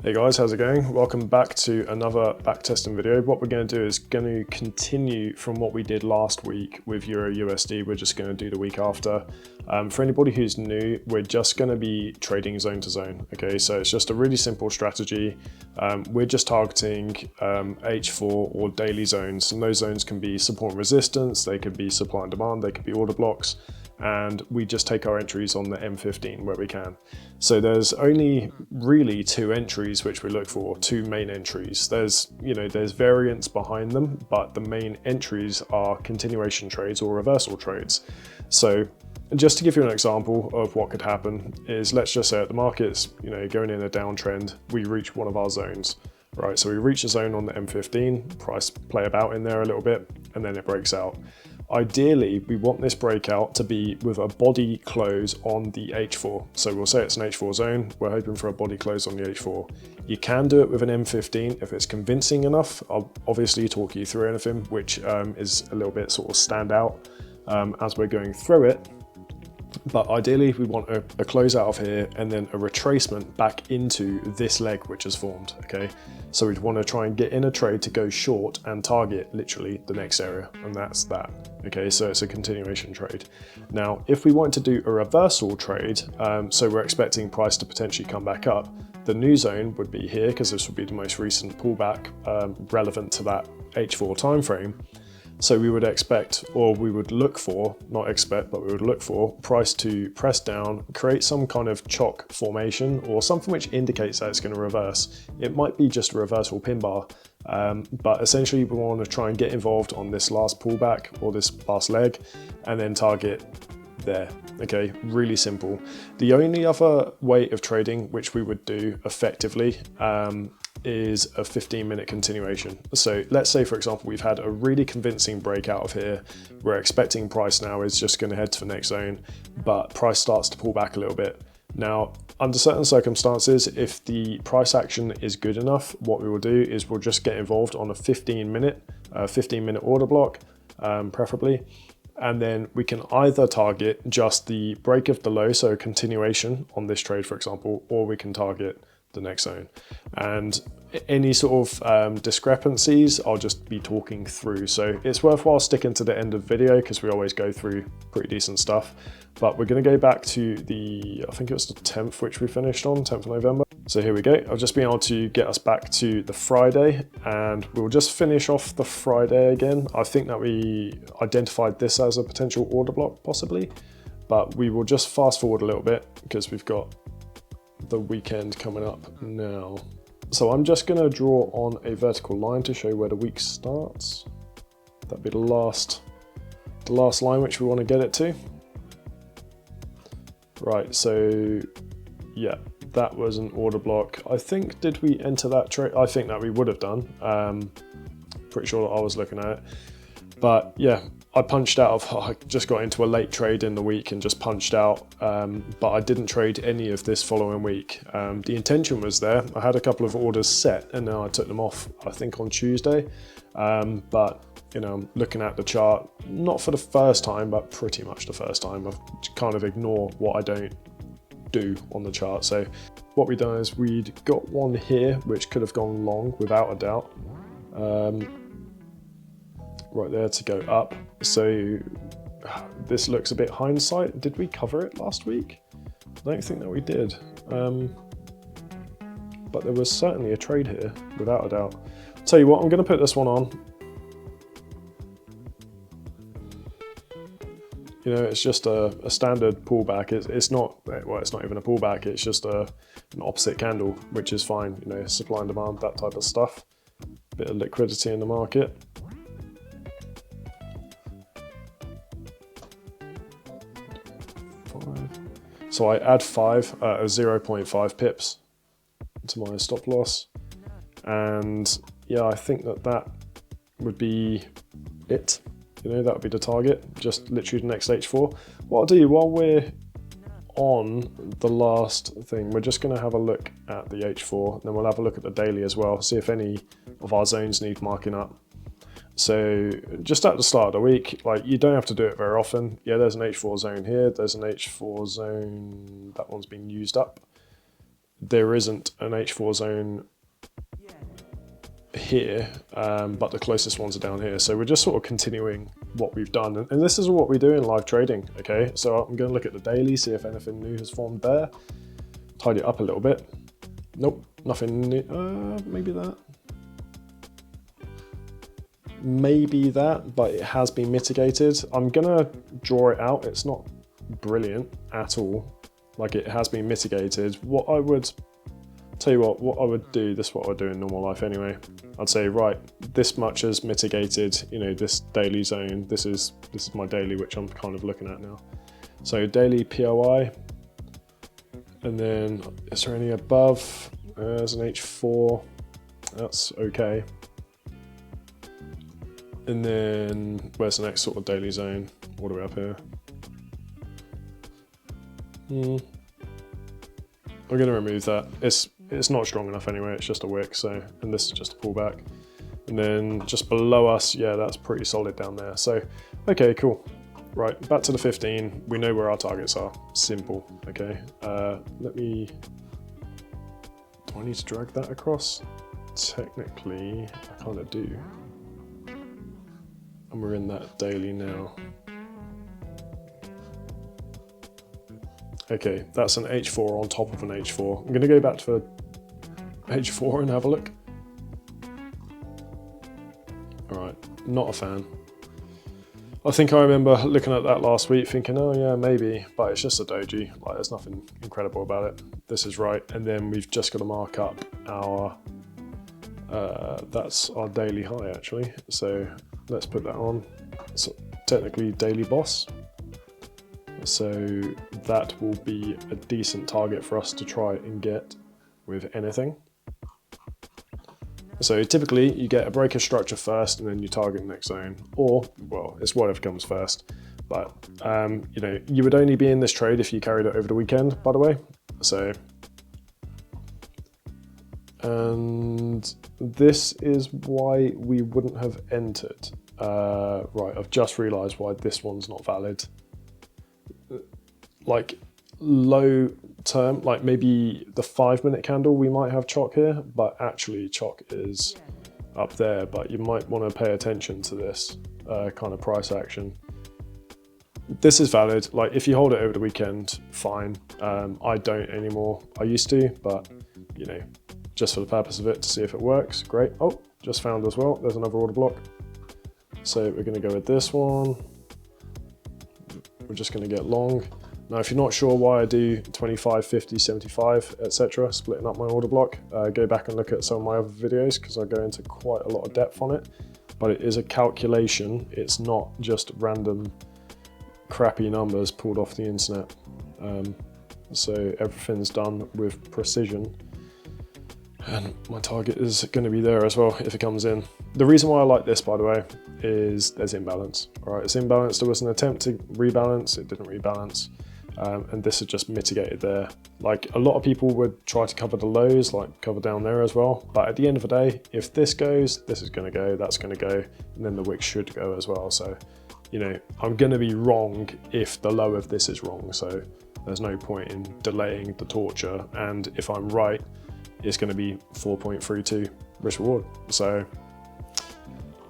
Hey guys, how's it going? Welcome back to another backtesting video. What we're going to do is going to continue from what we did last week with Euro USD. We're just going to do the week after. For anybody who's new, we're just going to be trading zone to zone. Okay, so it's just a really simple strategy. We're just targeting H4 or daily zones, and those zones can be support and resistance, they could be supply and demand, they could be order blocks, and we just take our entries on the M15 where we can. So there's only really two entries which we look for, two main entries. There's variants behind them, but the main entries are continuation trades or reversal trades. So just to give you an example of what could happen is, let's just say at the market's going in a downtrend, we reach one of our zones. Right, so we reach a zone on the M15, price play about in there a little bit, and then it breaks out. Ideally, we want this breakout to be with a body close on the H4. So we'll say it's an H4 zone. We're hoping for a body close on the H4. You can do it with an M15 if it's convincing enough. I'll obviously talk you through anything which is a little bit sort of stand out as we're going through it. But ideally, we want a close out of here and then a retracement back into this leg which has formed, okay? So we'd want to try and get in a trade to go short and target literally the next area, and that's that, okay? So it's a continuation trade. Now, if we want to do a reversal trade, so we're expecting price to potentially come back up, the new zone would be here because this would be the most recent pullback relevant to that H4 time frame. So we would expect, or we would look for, not expect, but we would look for price to press down, create some kind of chock formation or something which indicates that it's going to reverse. It might be just a reversal pin bar, but essentially we want to try and get involved on this last pullback or this last leg and then target there. Okay, really simple. The only other way of trading which we would do effectively is a 15-minute continuation. So let's say, for example, we've had a really convincing breakout of here. We're expecting price now is just going to head to the next zone, but price starts to pull back a little bit. Now, under certain circumstances, if the price action is good enough, what we will do is we'll just get involved on a 15-minute order block, preferably. And then we can either target just the break of the low, so a continuation on this trade, for example, or we can target the next zone. And any sort of discrepancies, I'll just be talking through. So it's worthwhile sticking to the end of the video because we always go through pretty decent stuff. But we're going to go back to I think it was the 10th, which we finished on, 10th of November. So here we go. I've just been able to get us back to the Friday, and we'll just finish off the Friday again. I think that we identified this as a potential order block, possibly, but we will just fast forward a little bit because we've got the weekend coming up now. So I'm just going to draw on a vertical line to show where the week starts. That'd be the last line which we want to get it to. Right, so yeah, that was an order block. I think, did we enter that trade? I think that we would have done. Pretty sure that I was looking at it. But yeah, I punched out of, I just got into a late trade in the week and just punched out, but I didn't trade any of this following week. The intention was there. I had a couple of orders set and then I took them off, I think on Tuesday. But I'm looking at the chart, not for the first time, but pretty much the first time. I've kind of ignore what I don't do on the chart. So what we've done is we'd got one here, which could have gone long without a doubt. Right there to go up. So this looks a bit hindsight. Did we cover it last week? I don't think that we did. But there was certainly a trade here, without a doubt. Tell you what, I'm going to put this one on. It's just a standard pullback. It's not, well, it's not even a pullback. It's just an opposite candle, which is fine. Supply and demand, that type of stuff. Bit of liquidity in the market. So I add 0.5 pips to my stop loss. And yeah, I think that would be it. That would be the target, just literally the next H4. What I'll do while we're on the last thing, we're just going to have a look at the H4, and then we'll have a look at the daily as well, see if any of our zones need marking up. So just at the start of the week, you don't have to do it very often. Yeah, there's an H4 zone here, there's an H4 zone, that one's been used up. there isn't an H4 zone here, but the closest ones are down here. So we're just sort of continuing what we've done. And this is what we do in live trading, okay? So I'm going to look at the daily, see if anything new has formed there. Tidy it up a little bit. Nope, nothing new. Maybe that. Maybe that, but it has been mitigated. I'm going to draw it out. It's not brilliant at all. Like, it has been mitigated. What I would tell you what I would do, this is what I would do in normal life anyway. I'd say, right, this much is mitigated, you know, this daily zone. This is my daily, which I'm kind of looking at now. So daily POI, and then is there any above? There's an H4, that's okay. And then where's the next sort of daily zone? All the way up here. I'm going to remove that. It's not strong enough anyway, it's just a wick, so, and this is just a pullback. And then just below us, yeah, that's pretty solid down there. So, okay, cool. Right, back to the 15. We know where our targets are. Simple, okay. Do I need to drag that across? Technically, I kind of do. And we're in that daily now. Okay, that's an H4 on top of an H4. I'm going to go back to H4 and have a look. All right, not a fan. I think I remember looking at that last week thinking, oh yeah, maybe, but it's just a doji. Like, there's nothing incredible about it. This is right. And then we've just got to mark up our, that's our daily high actually. So let's put that on. So technically daily boss. So that will be a decent target for us to try and get with anything. So typically you get a breaker structure first and then you target the next zone, or, well, it's whatever comes first. But, you know, you would only be in this trade if you carried it over the weekend, by the way. So, and this is why we wouldn't have entered. Right, I've just realized why this one's not valid. Like low term, like maybe the 5-minute candle, we might have chock here, but actually chock is up there. But you might want to pay attention to this kind of price action. This is valid. Like if you hold it over the weekend, fine. I don't anymore. I used to, but you know, just for the purpose of it, to see if it works, great. Oh, just found as well. There's another order block. So we're going to go with this one. We're just going to get long. Now, if you're not sure why I do 25, 50, 75, etc., splitting up my order block, go back and look at some of my other videos because I go into quite a lot of depth on it. But it is a calculation. It's not just random crappy numbers pulled off the internet. So everything's done with precision. And my target is going to be there as well if it comes in. The reason why I like this, by the way, is there's imbalance. All right, it's imbalanced. There was an attempt to rebalance. It didn't rebalance. And this is just mitigated there. Like a lot of people would try to cover the lows, like cover down there as well. But at the end of the day, if this goes, this is going to go, that's going to go, and then the wick should go as well. So, you know, I'm going to be wrong if the low of this is wrong. So there's no point in delaying the torture. And if I'm right, it's going to be 4.32 risk reward. So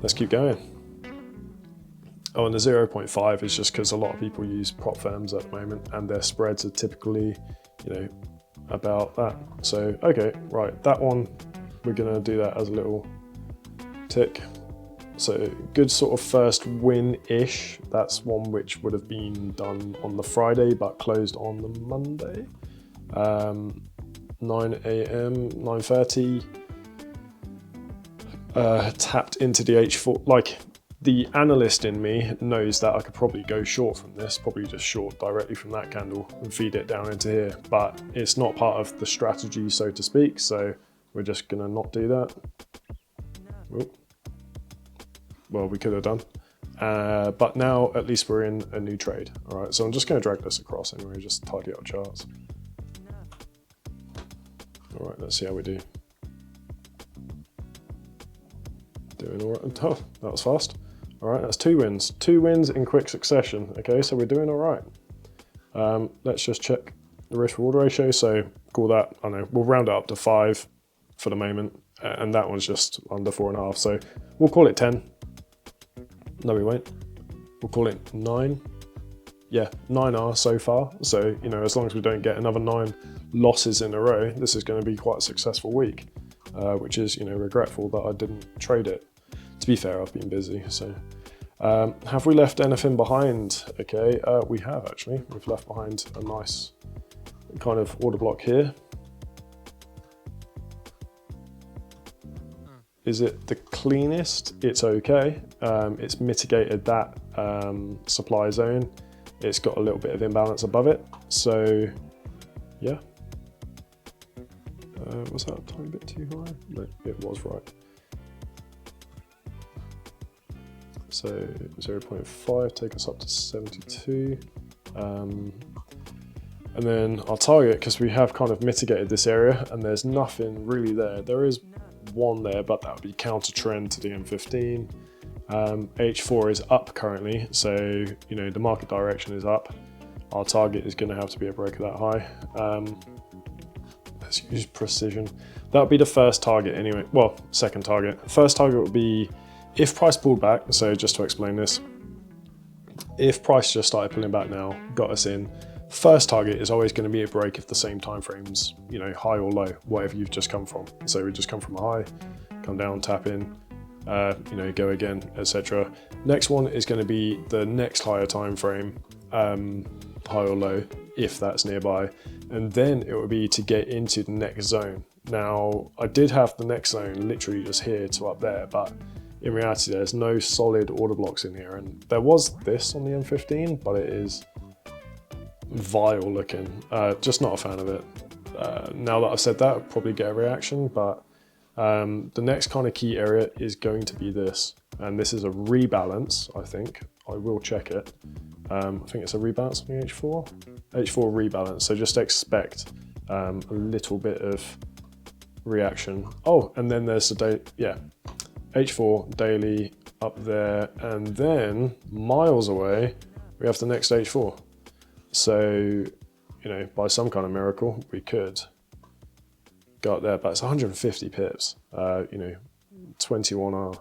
let's keep going. Oh, and the 0.5 is just because a lot of people use prop firms at the moment and their spreads are typically, you know, about that. So, okay, right, that one, we're gonna do that as a little tick. So good sort of first win-ish. That's one which would have been done on the Friday, but closed on the Monday. 9 AM, 9:30. Tapped into the H4, like, the analyst in me knows that I could probably go short from this, probably just short directly from that candle and feed it down into here, but it's not part of the strategy, so to speak, so we're just gonna not do that. Oop. Well, we could have done. But now at least we're in a new trade. All right, so I'm just gonna drag this across anyway, just tidy up charts. All right, let's see how we do. Doing all right. Oh, that was fast. All right, that's 2 wins. 2 wins in quick succession. Okay, so we're doing all right. Let's just check the risk reward ratio. So call that, I don't know, we'll round it up to 5 for the moment. And that one's just under 4.5. So we'll call it 10. No, we won't. We'll call it 9. Yeah, 9 are so far. So, you know, as long as we don't get another 9 losses in a row, this is going to be quite a successful week, which is, you know, regretful that I didn't trade it. To be fair, I've been busy. So have we left anything behind? Okay, we have actually. We've left behind a nice kind of order block here. Is it the cleanest? It's okay. It's mitigated that supply zone. It's got a little bit of imbalance above it. So yeah. Was that a tiny bit too high? No, it was right. So 0.5 take us up to 72. And then our target, because we have kind of mitigated this area and there's nothing really there. There is one there, but that would be counter trend to the M15. H4 is up currently, so you know the market direction is up. Our target is going to have to be a break of that high. Let's use precision. That would be the first target anyway. Well, second target. First target would be if price pulled back. So just to explain this, if price just started pulling back now, got us in. First target is always going to be a break if the same time frames, you know, high or low, whatever you've just come from. So we just come from a high, come down, tap in, you know, go again, etc. Next one is going to be the next higher time frame, high or low, if that's nearby, and then it would be to get into the next zone. Now, I did have the next zone literally just here to up there, but in reality, there's no solid order blocks in here, and there was this on the M15, but it is vile looking. Just not a fan of it. Now that I've said that, I'll probably get a reaction, but the next kind of key area is going to be this, and this is a rebalance. I think I will check it. I think it's a rebalance on the H4 rebalance, so just expect a little bit of reaction. Oh, and then there's the day, yeah, H4 daily up there, and then miles away we have the next H4. So, you know, by some kind of miracle, we could go up there, but it's 150 pips, you know, 21R.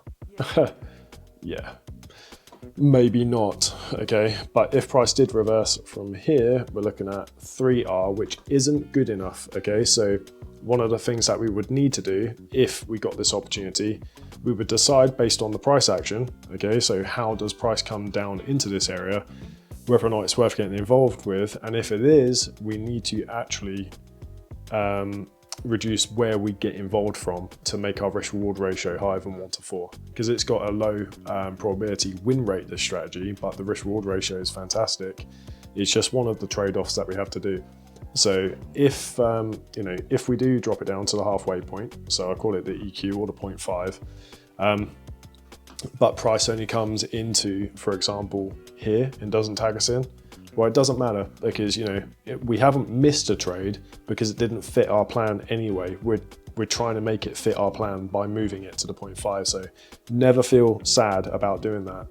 Yeah, maybe not, okay? But if price did reverse from here, we're looking at 3R, which isn't good enough, okay? So one of the things that we would need to do if we got this opportunity, we would decide based on the price action, okay? So how does price come down into this area, whether or not it's worth getting involved with, and if it is, we need to actually reduce where we get involved from to make our risk reward ratio higher than 1 to 4, because it's got a low probability win rate, this strategy, but the risk reward ratio is fantastic. It's just one of the trade-offs that we have to do. So if you know, if we do drop it down to the halfway point, so I call it the EQ or the 0.5, but price only comes into, for example, here and doesn't tag us in, well, it doesn't matter, because, you know, we haven't missed a trade because it didn't fit our plan anyway. We're trying to make it fit our plan by moving it to the 0.5. So never feel sad about doing that.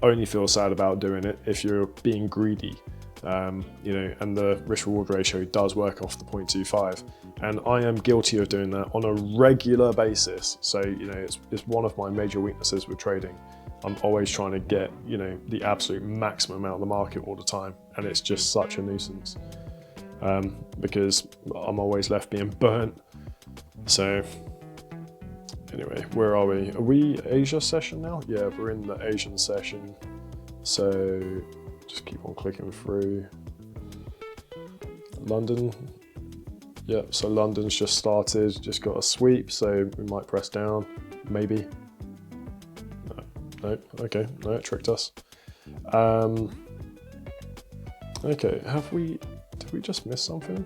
Only feel sad about doing it if you're being greedy. You know, and the risk reward ratio does work off the 0.25, and I am guilty of doing that on a regular basis. So, you know, it's one of my major weaknesses with trading. I'm always trying to get, you know, the absolute maximum out of the market all the time, and it's just such a nuisance because I'm always left being burnt. So anyway, where are we? Are we Asia session now? Yeah, we're in the Asian session. So just keep on clicking through. London. Yeah, so London's just started, just got a sweep, so we might press down, maybe. No, okay, no, it tricked us. Okay, did we just miss something?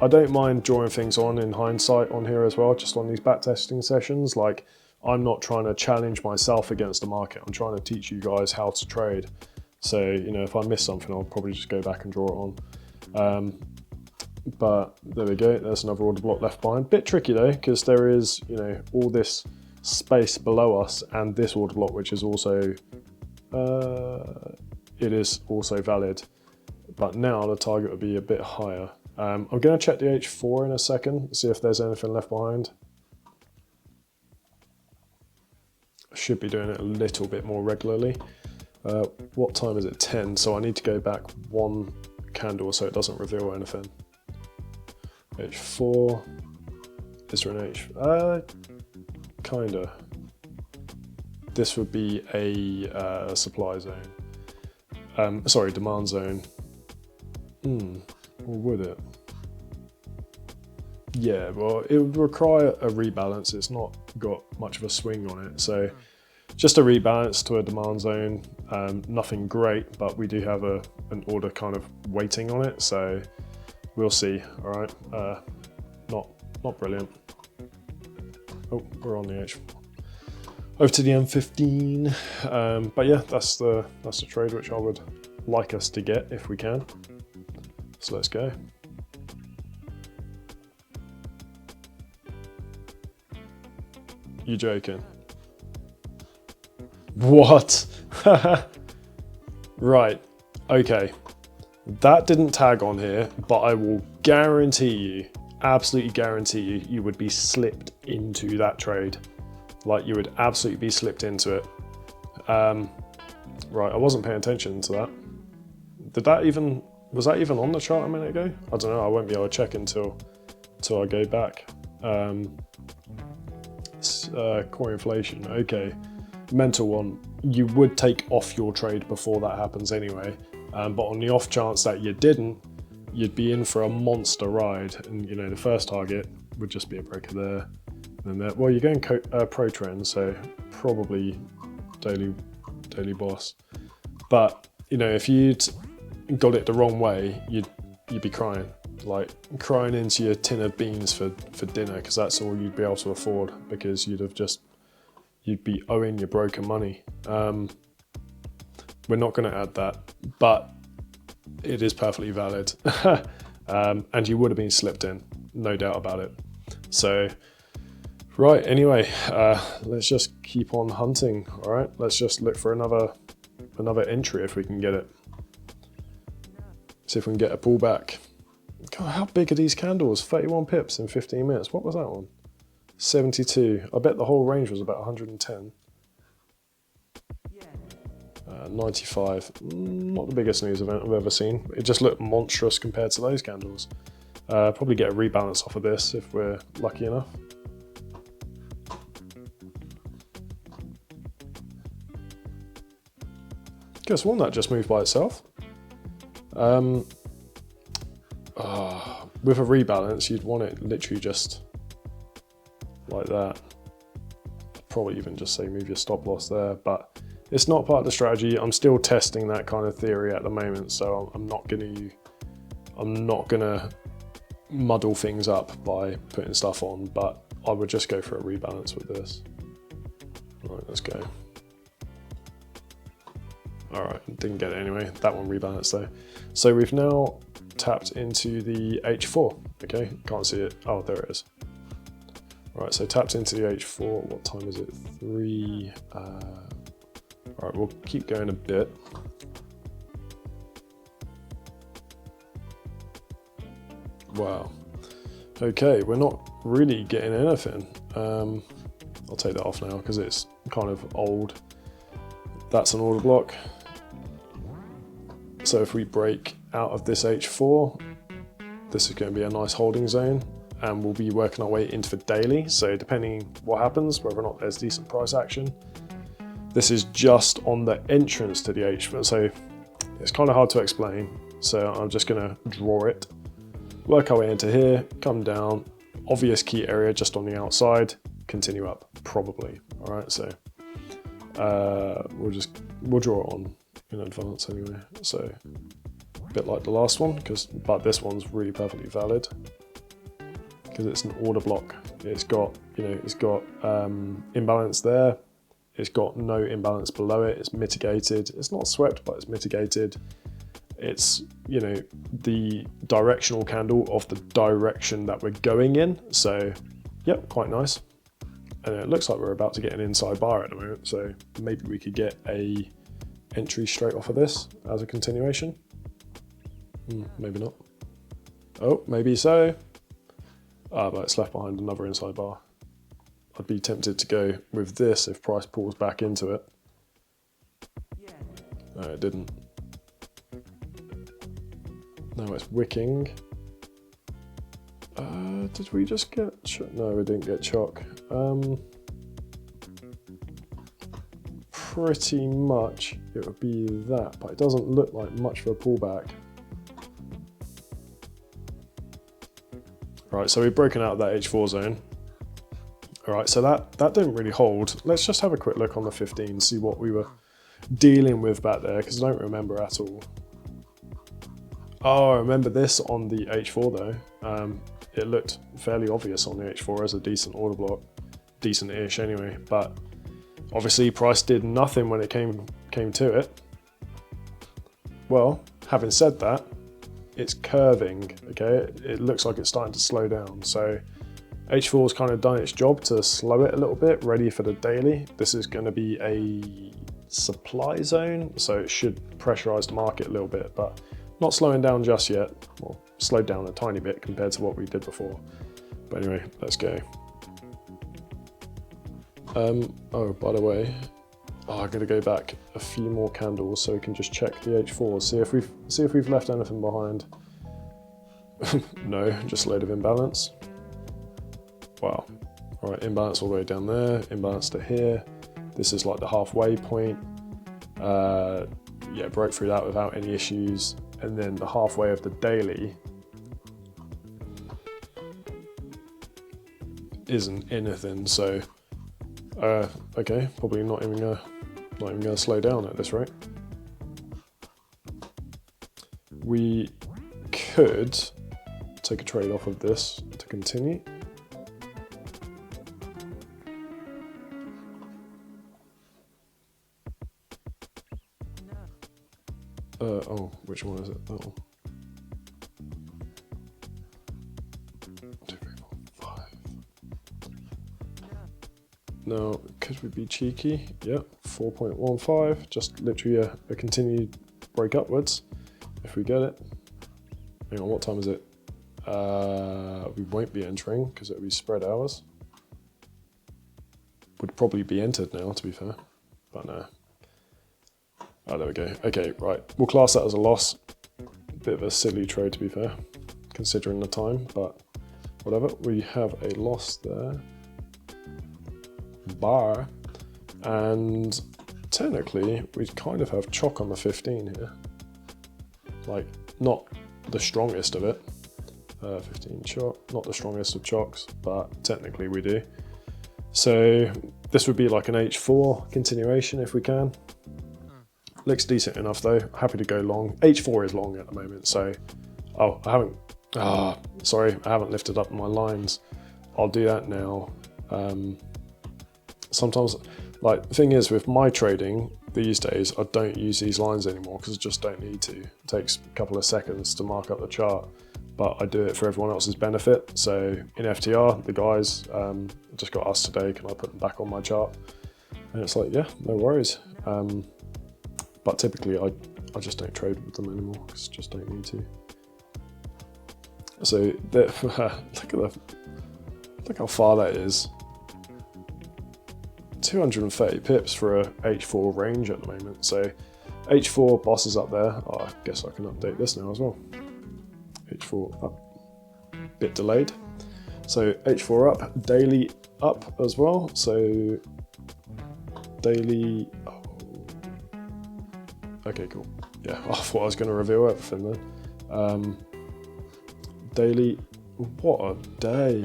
I don't mind drawing things on in hindsight on here as well, just on these backtesting sessions. Like, I'm not trying to challenge myself against the market. I'm trying to teach you guys how to trade. So, you know, if I miss something, I'll probably just go back and draw it on. But there we go, there's another order block left behind. Bit tricky though, because there is, you know, all this space below us and this order block, which is also, it is also valid. But now the target would be a bit higher. I'm going to check the H4 in a second, see if there's anything left behind. I should be doing it a little bit more regularly. What time is it? 10, so I need to go back one candle so it doesn't reveal anything. H4, is there an H? Kinda. This would be a supply zone. Sorry, demand zone. Or would it? Yeah, well, it would require a rebalance. It's not got much of a swing on it. So just a rebalance to a demand zone. Nothing great, but we do have an order kind of waiting on it. So we'll see. All right. Not brilliant. Oh, we're on the H4. Over to the M15. But yeah, that's the trade which I would like us to get if we can. So let's go. You joking? What? Right, okay. That didn't tag on here, but I will guarantee you, absolutely guarantee you, you would be slipped into that trade. Like, you would absolutely be slipped into it. Right, I wasn't paying attention to that. Was that even on the chart a minute ago? I don't know, I won't be able to check until I go back. Core inflation, okay. Mental one, you would take off your trade before that happens anyway. But on the off chance that you didn't, you'd be in for a monster ride. And you know, the first target would just be a breaker there. And there. Well, you're going pro trend, so probably daily boss. But you know, if you'd got it the wrong way, you'd be crying. Like crying into your tin of beans for dinner, because that's all you'd be able to afford, because you'd be owing your broker money. We're not going to add that, but it is perfectly valid. And you would have been slipped in, no doubt about it. So, right, anyway, let's just keep on hunting, all right? Let's just look for another entry if we can get it. See if we can get a pullback. God, how big are these candles? 31 pips in 15 minutes. What was that one? 72. I bet the whole range was about 110. 95. Not the biggest news event I've ever seen. It just looked monstrous compared to those candles. Probably get a rebalance off of this if we're lucky enough. Guess one that just moved by itself. With a rebalance, you'd want it literally just like that. Probably even just say move your stop loss there, but it's not part of the strategy. I'm still testing that kind of theory at the moment, so I'm not gonna muddle things up by putting stuff on, but I would just go for a rebalance with this. All right, let's go. All right, didn't get it anyway. That one rebalanced though. So we've now tapped into the H4. Okay, can't see it. Oh, there it is. Right, so tapped into the H4. What time is it? 3. All right, we'll keep going a bit. Wow. Okay, we're not really getting anything. I'll take that off now because it's kind of old. That's an order block. So if we break out of this H4, this is going to be a nice holding zone, and we'll be working our way into the daily. So depending what happens, whether or not there's decent price action, this is just on the entrance to the H4. So it's kind of hard to explain. So I'm just going to draw it, work our way into here, come down, obvious key area just on the outside, continue up probably. All right, so we'll draw it on in advance anyway. So a bit like the last one, but this one's really perfectly valid because it's an order block. It's got, imbalance there. It's got no imbalance below it. It's mitigated. It's not swept, but it's mitigated. It's, the directional candle of the direction that we're going in. So, yep, quite nice. And it looks like we're about to get an inside bar at the moment. So maybe we could get a entry straight off of this as a continuation. Maybe not. Oh, maybe so. Ah, but it's left behind another inside bar. I'd be tempted to go with this if price pulls back into it. No, it didn't. Now it's wicking. Did we just get... No, we didn't get chock. Pretty much it would be that, but it doesn't look like much of a pullback. Right, so we've broken out of that H4 zone. All right, so that didn't really hold. Let's just have a quick look on the 15, see what we were dealing with back there, because I don't remember at all. Oh, I remember this on the H4 though. It looked fairly obvious on the H4 as a decent order block, decent-ish anyway, but obviously price did nothing when it came to it. Well, having said that, it's curving, okay? It looks like it's starting to slow down. So H4's kind of done its job to slow it a little bit, ready for the daily. This is gonna be a supply zone, so it should pressurize the market a little bit, but not slowing down just yet. Well, slowed down a tiny bit compared to what we did before. But anyway, let's go. Oh, by the way, I'm gonna go back a few more candles so we can just check the H4, see if we've left anything behind. No, just a load of imbalance. Wow. All right, imbalance all the way down there, imbalance to here. This is like the halfway point. Yeah, broke through that without any issues. And then the halfway of the daily isn't anything, so okay, probably not even gonna slow down at this rate. We could take a trade off of this to continue. Oh, which one is it? That one. 2, 3, 4, 5. Now, could we be cheeky? Yep, 4.15, just literally a continued break upwards, if we get it. Hang on, what time is it? We won't be entering, because it'll be spread hours. Would probably be entered now, to be fair, but no. Oh, there we go. Okay, right. We'll class that as a loss. Bit of a silly trade, to be fair, considering the time, but whatever. We have a loss there. Bar. And technically, we kind of have chock on the 15 here. Like, not the strongest of it. 15 chock, not the strongest of chocks, but technically we do. So this would be like an H4 continuation if we can. Looks decent enough though. Happy to go long. H4 is long at the moment, so oh, sorry, I haven't lifted up my lines. I'll do that now. Sometimes, like, the thing is with my trading these days, I don't use these lines anymore because I just don't need to. It takes a couple of seconds to mark up the chart, but I do it for everyone else's benefit. So in FTR, the guys just got asked today, can I put them back on my chart? And it's like, yeah, no worries. But typically I just don't trade with them anymore because I just don't need to. So look how far that is. 230 pips for a H4 range at the moment. So H4 bosses up there. Oh, I guess I can update this now as well. H4 up, bit delayed. So H4 up, daily up as well. So daily. Okay, cool. Yeah, I thought I was going to reveal everything then. Daily, what a day.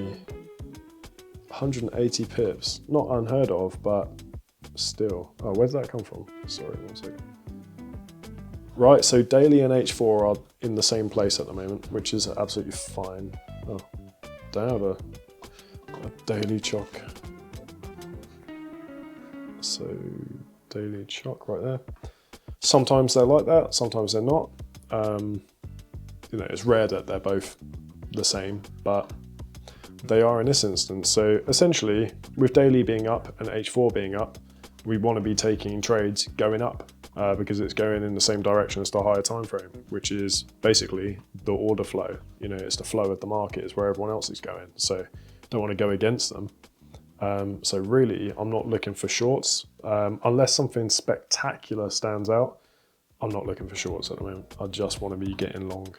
180 pips. Not unheard of, but still. Oh, where did that come from? Sorry, 1 second. Right, so daily and H4 are in the same place at the moment, which is absolutely fine. Oh, don't have a daily chock. So, daily chock right there. Sometimes they're like that, sometimes they're not. You know, it's rare that they're both the same, but they are in this instance. So essentially, with daily being up and H4 being up, we want to be taking trades going up because it's going in the same direction as the higher time frame, which is basically the order flow. You know, it's the flow of the market, is where everyone else is going. So don't want to go against them. So really, I'm not looking for shorts unless something spectacular stands out. I'm not looking for shorts at the moment. I just want to be getting long.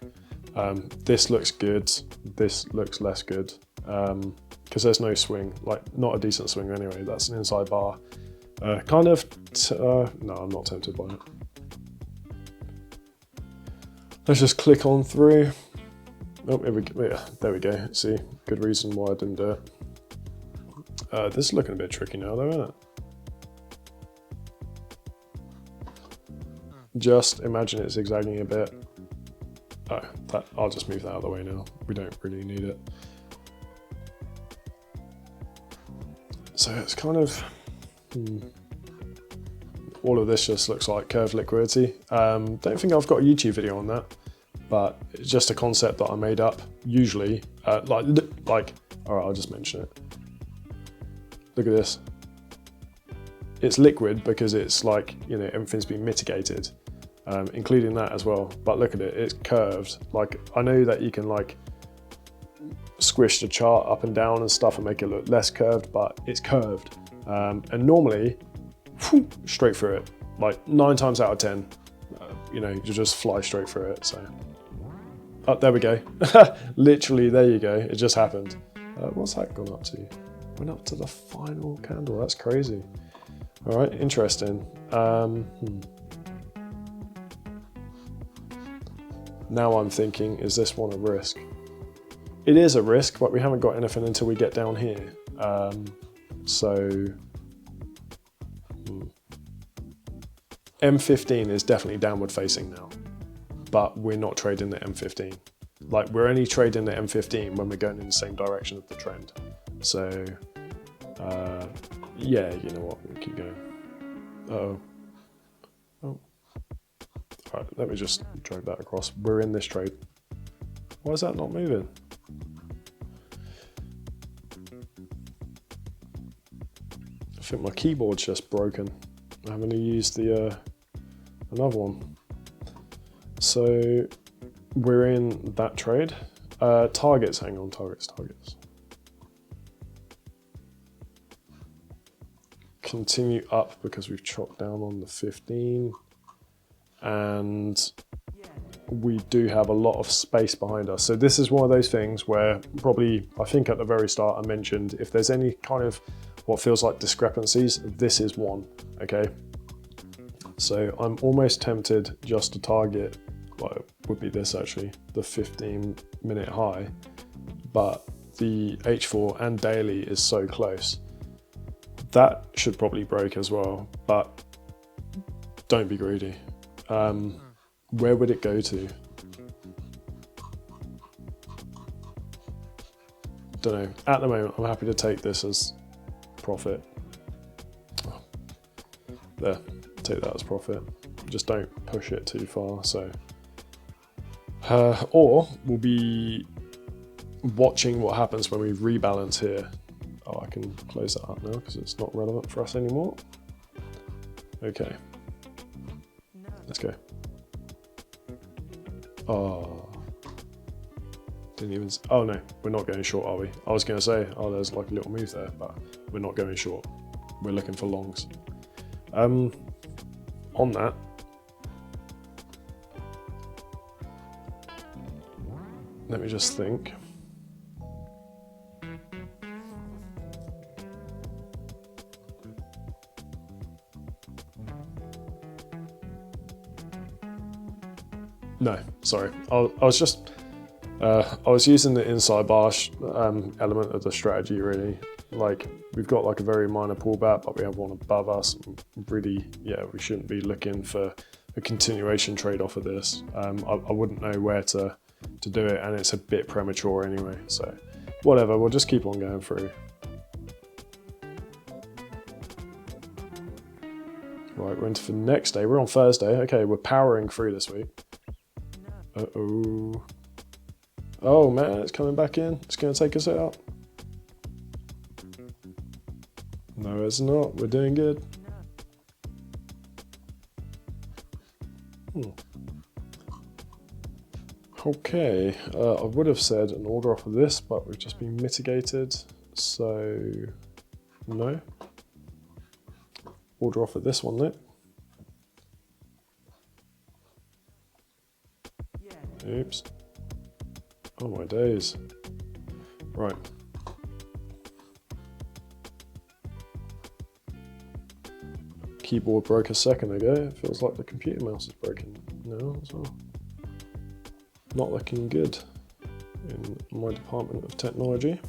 This looks good. This looks less good because there's no swing, like not a decent swing anyway. That's an inside bar. No, I'm not tempted by it. Let's just click on through. Oh, here we go. Yeah, there we go. See, good reason why I didn't do it. This is looking a bit tricky now though, isn't it? Just imagine it zigzagging a bit. Oh, I'll just move that out of the way now. We don't really need it. So it's kind of, all of this just looks like curved liquidity. Don't think I've got a YouTube video on that, but it's just a concept that I made up. Usually, all right, I'll just mention it. Look at this. It's liquid because it's like, you know, everything's been mitigated, including that as well. But look at it, it's curved. Like, I know that you can like squish the chart up and down and stuff and make it look less curved, but it's curved. And normally, straight through it. Like 9 times out of 10, you know, you just fly straight through it. So, oh, there we go. Literally, there you go. It just happened. What's that gone up to? Went up to the final candle. That's crazy. All right, interesting. Now I'm thinking, is this one a risk? It is a risk, but we haven't got anything until we get down here. M15 is definitely downward facing now, but we're not trading the M15. Like, we're only trading the M15 when we're going in the same direction of the trend. So, yeah, you know what, we'll keep going. Uh-oh. Oh. All right, let me just drag that across. We're in this trade. Why is that not moving? I think my keyboard's just broken. I'm going to use the another one. So we're in that trade. Targets, hang on, targets. Continue up because we've chopped down on the 15. And we do have a lot of space behind us. So this is one of those things where probably, I think at the very start I mentioned, if there's any kind of what feels like discrepancies, this is one, okay? So I'm almost tempted just to target, well, it would be this actually, the 15-minute high, but the H4 and daily is so close. That should probably break as well, but don't be greedy. Where would it go to? Don't know. At the moment, I'm happy to take this as profit. There, take that as profit. Just don't push it too far. So, or we'll be watching what happens when we rebalance here. Oh, I can close that up now because it's not relevant for us anymore. Okay, let's go. Oh, didn't even. Oh no, we're not going short, are we? I was going to say, oh, there's like a little move there, but we're not going short. We're looking for longs. On that, let me just think. No, sorry. I was just, I was using the inside bar element of the strategy really. Like, we've got like a very minor pullback, but we have one above us. Really, yeah, we shouldn't be looking for a continuation trade off of this. I wouldn't know where to do it, and it's a bit premature anyway. So whatever, we'll just keep on going through. Right, we're into the next day. We're on Thursday. Okay, we're powering through this week. Uh-oh. Oh man, it's coming back in. It's going to take us out. No, it's not. We're doing good. Okay, I would have said an order off of this, but we've just been mitigated, so no. Order off of this one though. Oops. Oh my days. Right. Keyboard broke a second ago. It feels like the computer mouse is broken now as well. Not looking good in my department of technology.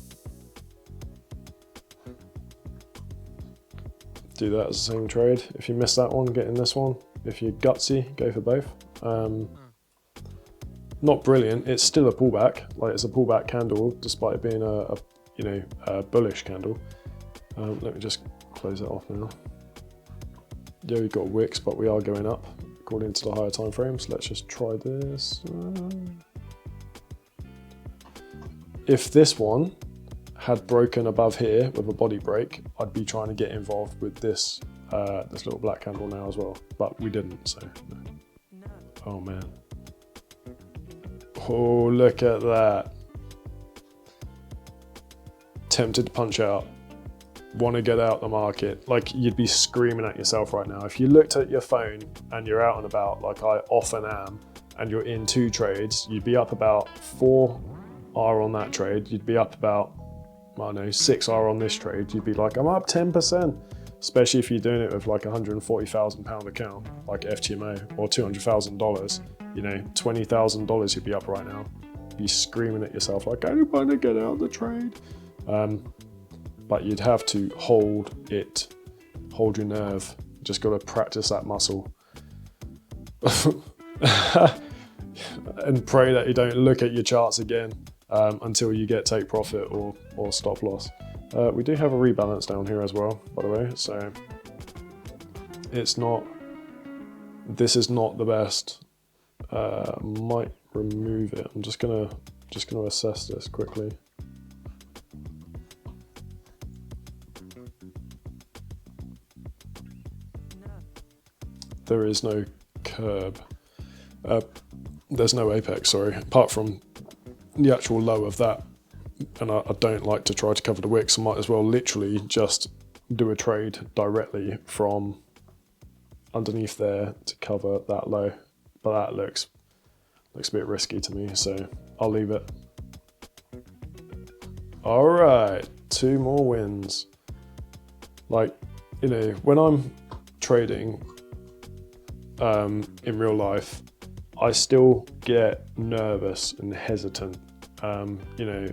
Do that as the same trade. If you miss that one, get in this one. If you're gutsy, go for both. Not brilliant. It's still a pullback. Like, it's a pullback candle, despite it being a bullish candle. Let me just close it off now. Yeah, we've got wicks, but we are going up according to the higher time frames. Let's just try this. If this one had broken above here with a body break, I'd be trying to get involved with this this little black candle now as well, but we didn't, so no. Oh man. Oh, look at that. Tempted to punch out. Want to get out the market. Like, you'd be screaming at yourself right now. If you looked at your phone and you're out and about, like I often am, and you're in 2 trades, you'd be up about 4 R on that trade. You'd be up about, I don't know, 6 R on this trade. You'd be like, I'm up 10%. Especially if you're doing it with like a £140,000 account, like FTMO, or $200,000. You know, $20,000 you'd be up right now. You'd be screaming at yourself like, I don't want to get out of the trade. But you'd have to hold your nerve. You just got to practice that muscle. And pray that you don't look at your charts again until you get take profit or stop loss. We do have a rebalance down here as well, by the way, so this is not the best. Might remove it. I'm just gonna assess this quickly. There is no curb. There's no apex, sorry, apart from the actual low of that. And I don't like to try to cover the wicks. I might as well literally just do a trade directly from underneath there to cover that low. But that looks a bit risky to me, so I'll leave it. All right, 2 more wins. Like, you know, when I'm trading in real life, I still get nervous and hesitant, you know,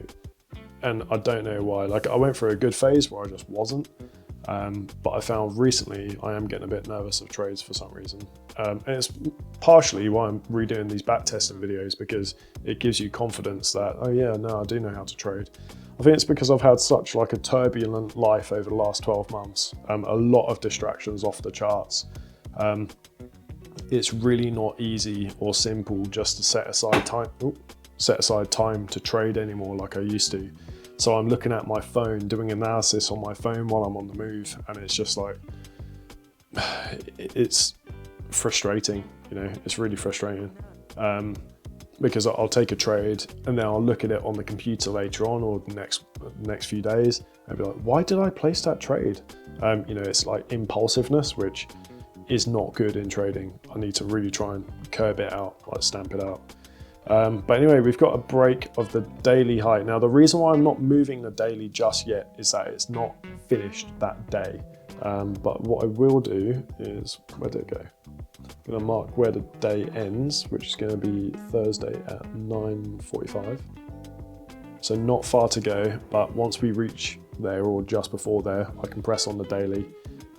and I don't know why. Like, I went through a good phase where I just wasn't, but I found recently I am getting a bit nervous of trades for some reason. And it's partially why I'm redoing these back testing videos, because it gives you confidence that, oh yeah, no, I do know how to trade. I think it's because I've had such like a turbulent life over the last 12 months, a lot of distractions off the charts. It's really not easy or simple just to set aside time to trade anymore like I used to. So I'm looking at my phone, doing analysis on my phone while I'm on the move, and it's just like, it's frustrating, you know, it's really frustrating. Because I'll take a trade and then I'll look at it on the computer later on, or the next few days, and be like, why did I place that trade? You know, it's like impulsiveness, which is not good in trading. I need to really try and curb it out, like stamp it out. But anyway, we've got a break of the daily high. Now, the reason why I'm not moving the daily just yet is that it's not finished that day. But what I will do is, where did it go? I'm gonna mark where the day ends, which is gonna be Thursday at 9:45. So not far to go, but once we reach there or just before there, I can press on the daily.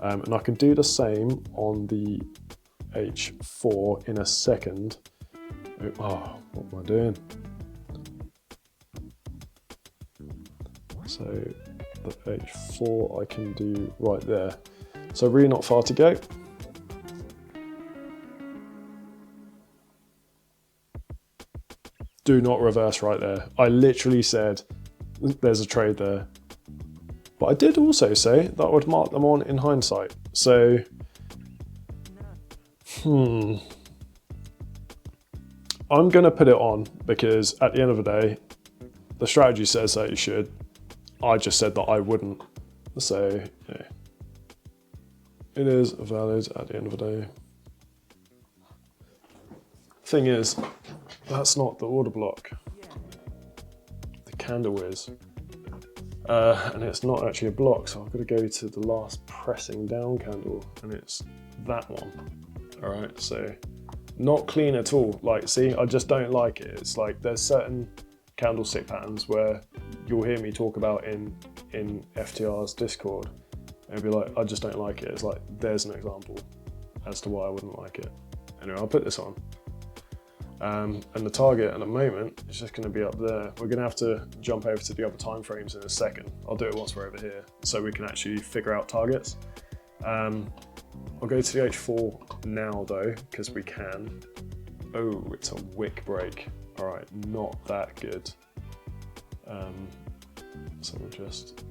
And I can do the same on the H4 in a second. Oh, what am I doing? So the H4 I can do right there. So really not far to go. Do not reverse right there. I literally said there's a trade there. But I did also say that I would mark them on in hindsight. So, I'm going to put it on because at the end of the day, the strategy says that you should. I just said that I wouldn't. So yeah, it is valid at the end of the day. Thing is, that's not the order block. The candle is. And it's not actually a block, so I've got to go to the last pressing down candle, and it's that one. All right, so not clean at all. Like, see, I just don't like it. It's like there's certain candlestick patterns where you'll hear me talk about in FTR's Discord, and it'll be like, I just don't like it. It's like, there's an example as to why I wouldn't like it. Anyway, I'll put this on. And the target at the moment is just going to be up there. We're going to have to jump over to the other time frames in a second. I'll do it once we're over here so we can actually figure out targets. I'll go to the H4 now though, because we can. Oh, it's a wick break. All right, not that good. So we'll just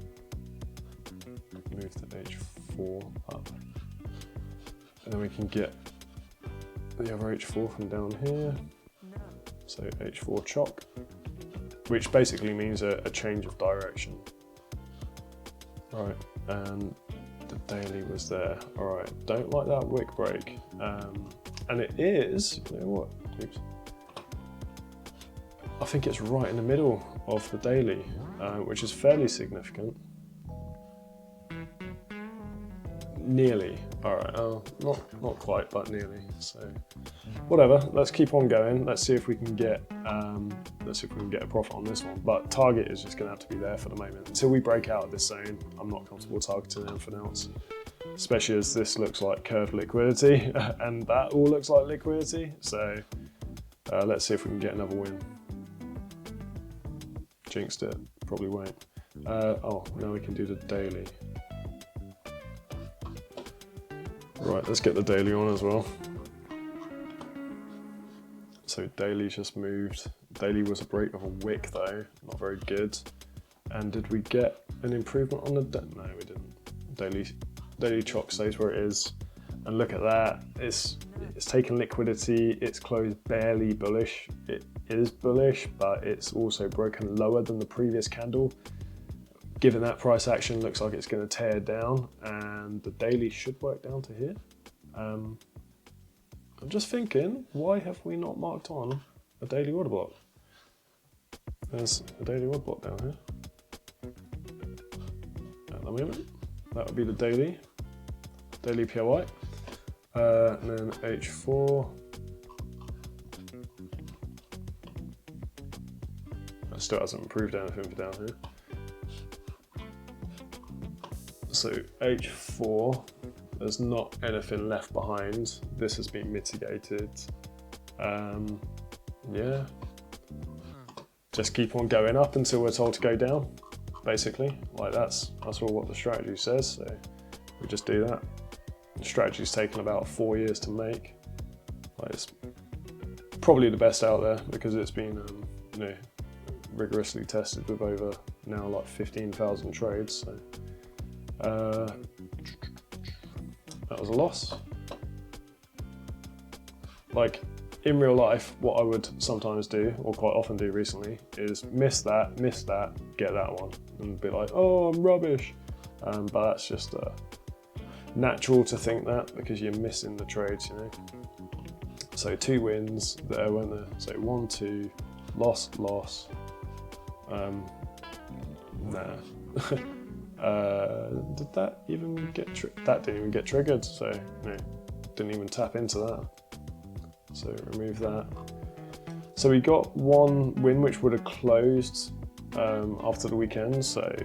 move the H4 up. And then we can get the other H4 from down here. So H4 chock, which basically means a change of direction. All right, and the daily was there. All right, don't like that wick break. And it is, you know what, oops. I think it's right in the middle of the daily, which is fairly significant. Nearly. All right, not quite, but nearly. So whatever. Let's keep on going. Let's see if we can get a profit on this one. But target is just going to have to be there for the moment until we break out of this zone. I'm not comfortable targeting anything else, especially as this looks like curved liquidity, and that all looks like liquidity. So let's see if we can get another win. Jinxed it. Probably won't. Oh, now we can do the daily. Right, let's get the daily on as well. So daily just moved. Daily was a break of a wick though, not very good. And did we get an improvement on the no, we didn't. Daily chock stays where it is. And look at that, it's taken liquidity, it's closed barely bullish. It is bullish, but it's also broken lower than the previous candle. Given that price action, looks like it's going to tear down, and the daily should work down to here. I'm just thinking, why have we not marked on a daily order block? There's a daily order block down here. At the moment, that would be the daily POI, and then H4. That still hasn't improved anything for down here. So H4, there's not anything left behind. This has been mitigated. Yeah, just keep on going up until we're told to go down, basically. Like that's all what the strategy says, so we just do that. The strategy's taken about 4 years to make. Like it's probably the best out there because it's been you know, rigorously tested with over now like 15,000 trades. So that was a loss. Like in real life, what I would sometimes do, or quite often do recently, is miss that, get that one, and be like, oh, I'm rubbish. But that's just natural to think that because you're missing the trades, you know. So 2 wins there, weren't there? So 1, 2, loss. Nah. Did that even get that didn't even get triggered, so no, didn't even tap into that. So remove that. So we got 1 win which would have closed after the weekend, so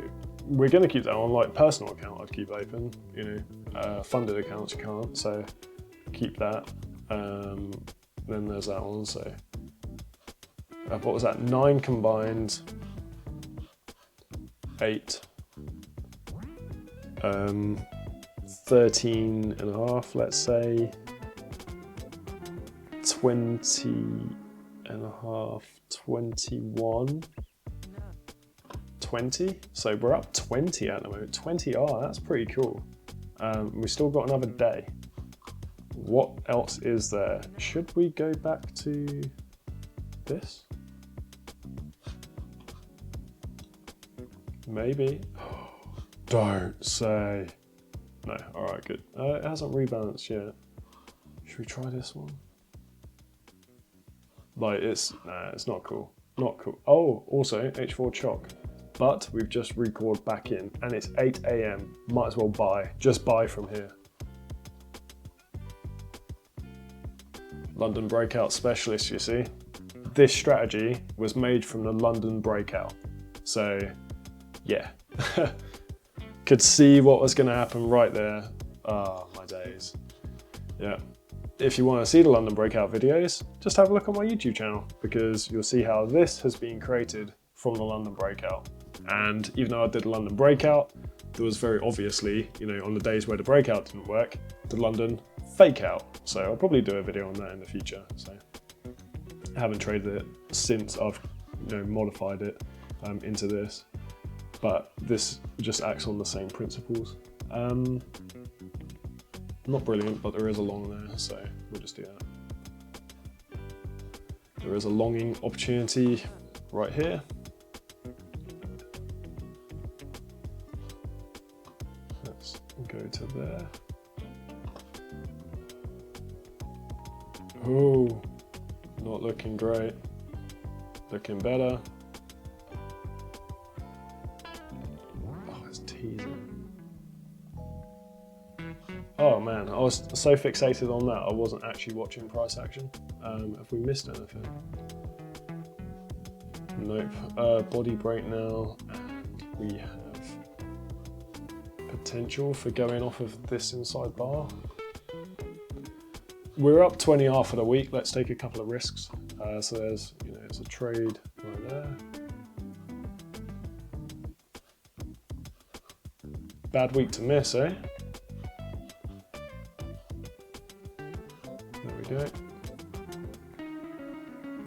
we're going to keep that on. Like personal account I'd keep open, you know, funded accounts you can't, so keep that. Then there's that one, so what was that, 9 combined, 8, 13 and a half, let's say, 20 and a half, 21, 20. So we're up 20 at the moment. 20R, that's pretty cool. We've still got another day. What else is there? Should we go back to this? Maybe. Don't say. No, all right, good. It hasn't rebalanced yet. Should we try this one? Like nah, it's not cool. Not cool. Oh, also H4 chock. But we've just recalled back in and it's 8 AM. Might as well buy. Just buy from here. London breakout specialist, you see. This strategy was made from the London breakout. So yeah, could see what was gonna happen right there. Oh, my days. Yeah. If you want to see the London breakout videos, just have a look on my YouTube channel because you'll see how this has been created from the London breakout. And even though I did the London breakout, there was very obviously, you know, on the days where the breakout didn't work, the London fake out. So I'll probably do a video on that in the future. So I haven't traded it since I've, you know, modified it into this, but this just acts on the same principles. Not brilliant, but there is a long there, so we'll just do that. There is a longing opportunity right here. Let's go to there. Oh, not looking great. Looking better. Oh, it's teasing. Oh man, I was so fixated on that, I wasn't actually watching price action. Have we missed anything? Nope. Body break now, and we have potential for going off of this inside bar. We're up 20R for the week. Let's take a couple of risks. So there's, you know, it's a trade right there. Bad week to miss, eh? There we go.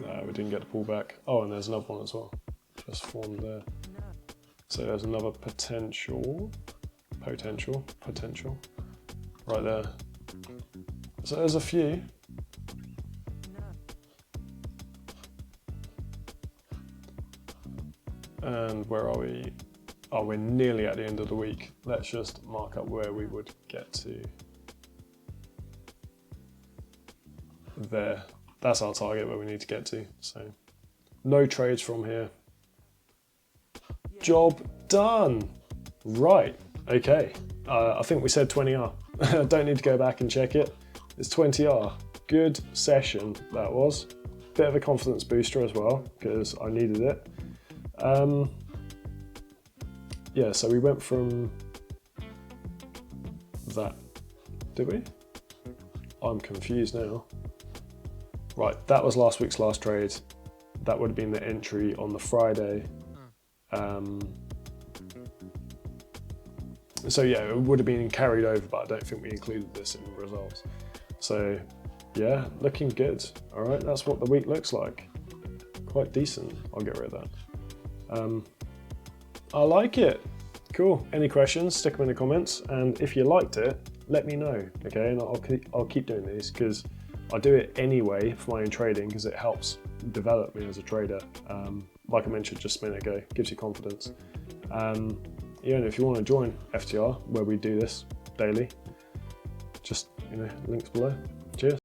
No, we didn't get the pullback. Oh, and there's another one as well. Just formed there. So there's another potential right there. So there's a few. And where are we? Oh, we're nearly at the end of the week. Let's just mark up where we would get to. There. That's our target where we need to get to. So no trades from here. Job done. Right. Okay. I think we said 20R. Don't need to go back and check it. It's 20R. Good session that was. Bit of a confidence booster as well because I needed it. Yeah, so we went from that. Did we? I'm confused now. Right, that was last week's last trade. That would have been the entry on the Friday. So yeah, it would have been carried over, but I don't think we included this in the results. So yeah, looking good. All right, that's what the week looks like. Quite decent. I'll get rid of that. I like it. Cool. Any questions, stick them in the comments. And if you liked it, let me know, okay? And I'll keep doing these because I do it anyway for my own trading because it helps develop me as a trader. Like I mentioned just a minute ago, gives you confidence. Yeah, and if you want to join FTR, where we do this daily, just, you know, links below.